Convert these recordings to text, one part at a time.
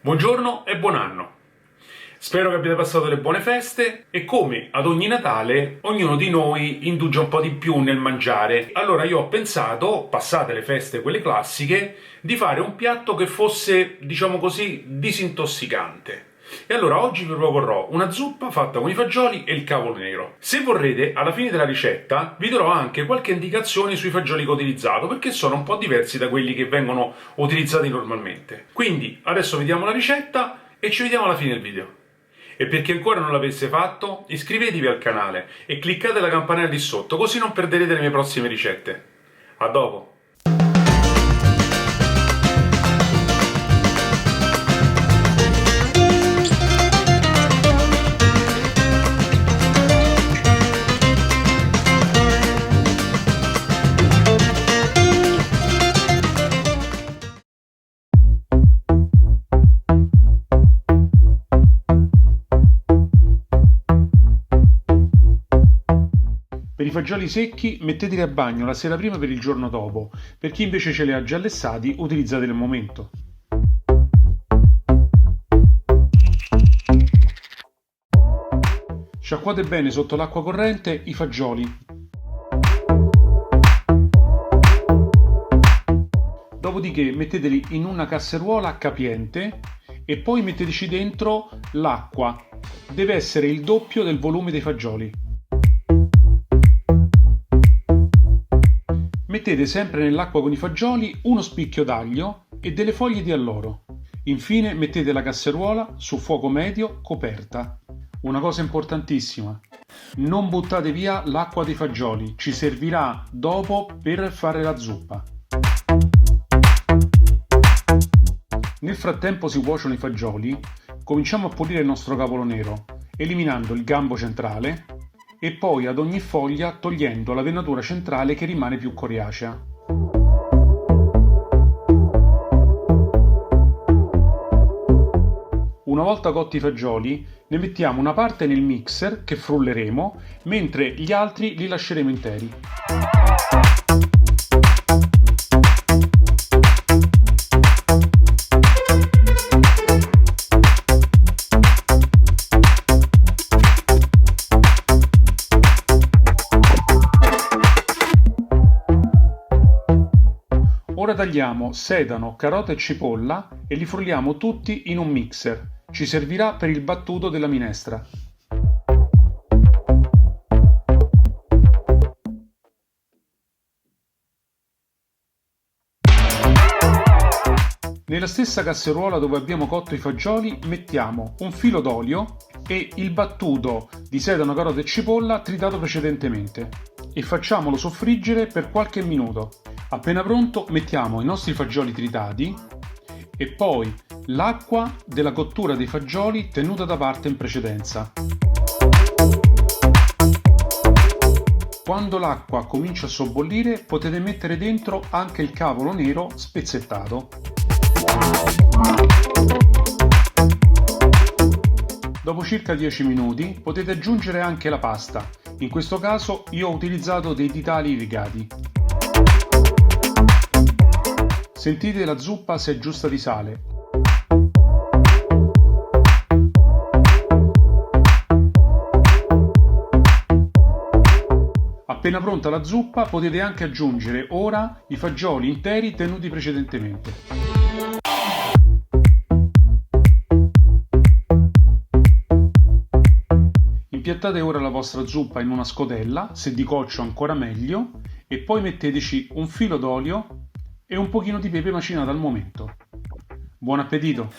Buongiorno e buon anno! Spero che abbiate passato delle buone feste e come ad ogni Natale ognuno di noi indugia un po' di più nel mangiare. Allora io ho pensato, passate le feste quelle classiche, di fare un piatto che fosse, diciamo così, disintossicante. E allora oggi vi proporrò una zuppa fatta con i fagioli e il cavolo nero. Se vorrete, alla fine della ricetta vi darò anche qualche indicazione sui fagioli che ho utilizzato, perché sono un po' diversi da quelli che vengono utilizzati normalmente. Quindi adesso vediamo la ricetta e ci vediamo alla fine del video. E per chi ancora non l'avesse fatto, iscrivetevi al canale e cliccate la campanella lì sotto, così non perderete le mie prossime ricette. A dopo! Per i fagioli secchi metteteli a bagno la sera prima per il giorno dopo, per chi invece ce li ha già lessati utilizzateli al momento. Sciacquate bene sotto l'acqua corrente i fagioli. Dopodiché metteteli in una casseruola capiente e poi metteteci dentro l'acqua. Deve essere il doppio del volume dei fagioli. Mettete sempre nell'acqua con i fagioli uno spicchio d'aglio e delle foglie di alloro. Infine mettete la casseruola su fuoco medio coperta. Una cosa importantissima: non buttate via l'acqua dei fagioli, ci servirà dopo per fare la zuppa. Nel frattempo si cuociono i fagioli, cominciamo a pulire il nostro cavolo nero, eliminando il gambo centrale e poi ad ogni foglia togliendo la venatura centrale che rimane più coriacea. Una volta cotti i fagioli, ne mettiamo una parte nel mixer che frulleremo, mentre gli altri li lasceremo interi. Ora tagliamo sedano, carota e cipolla e li frulliamo tutti in un mixer. Ci servirà per il battuto della minestra. Nella stessa casseruola dove abbiamo cotto i fagioli mettiamo un filo d'olio e il battuto di sedano, carota e cipolla tritato precedentemente e facciamolo soffriggere per qualche minuto. Appena pronto mettiamo i nostri fagioli tritati e poi l'acqua della cottura dei fagioli tenuta da parte in precedenza. Quando l'acqua comincia a sobbollire potete mettere dentro anche il cavolo nero spezzettato. Dopo circa 10 minuti potete aggiungere anche la pasta. In questo caso io ho utilizzato dei ditali irrigati. Sentite la zuppa se è giusta di sale. Appena pronta la zuppa potete anche aggiungere ora i fagioli interi tenuti precedentemente. Impiattate ora la vostra zuppa in una scodella, se di coccio ancora meglio, e poi metteteci un filo d'olio e un pochino di pepe macinato al momento. Buon appetito!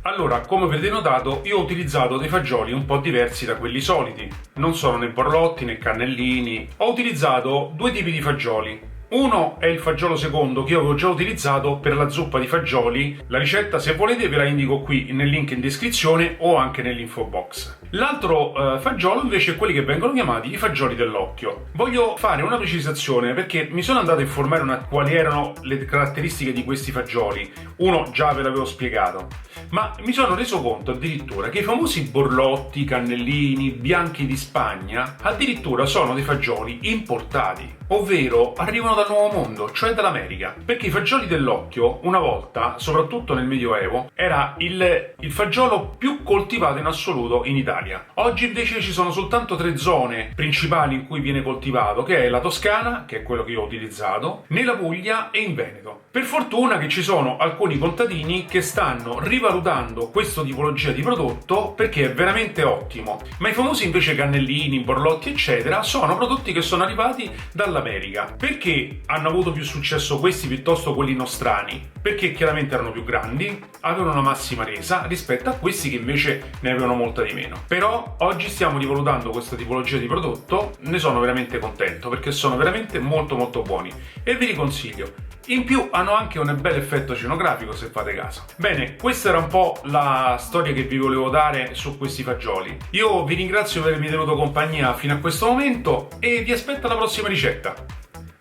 Allora, come avrete notato, io ho utilizzato dei fagioli un po' diversi da quelli soliti. Non sono né borlotti né cannellini. Ho utilizzato due tipi di fagioli. Uno è il fagiolo secondo che io avevo già utilizzato per la zuppa di fagioli. La ricetta, se volete, ve la indico qui nel link in descrizione o anche nell'info box. L'altro fagiolo invece è quelli che vengono chiamati i fagioli dell'occhio. Voglio fare una precisazione perché mi sono andato a informare quali erano le caratteristiche di questi fagioli. Uno già ve l'avevo spiegato, ma mi sono reso conto addirittura che i famosi borlotti, cannellini, bianchi di Spagna addirittura sono dei fagioli importati, ovvero arrivano dal Nuovo Mondo, cioè dall'America. Perché i fagioli dell'occhio, una volta, soprattutto nel Medioevo, era il fagiolo più coltivato in assoluto in Italia. Oggi invece ci sono soltanto 3 zone principali in cui viene coltivato, che è la Toscana, che è quello che io ho utilizzato, nella Puglia e in Veneto. Per fortuna che ci sono alcuni contadini che stanno rivalutando questa tipologia di prodotto perché è veramente ottimo. Ma i famosi invece cannellini, borlotti eccetera sono prodotti che sono arrivati dall'America. Perché hanno avuto più successo questi piuttosto quelli nostrani? Perché chiaramente erano più grandi, avevano una massima resa rispetto a questi che invece ne avevano molta di meno. Però oggi stiamo rivalutando questa tipologia di prodotto, ne sono veramente contento perché sono veramente molto molto buoni e vi li consiglio. In più hanno anche un bel effetto scenografico se fate caso. Bene, questa era un po' la storia che vi volevo dare su questi fagioli. Io vi ringrazio per avermi tenuto compagnia fino a questo momento e vi aspetto alla prossima ricetta.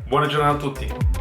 Buona giornata a tutti!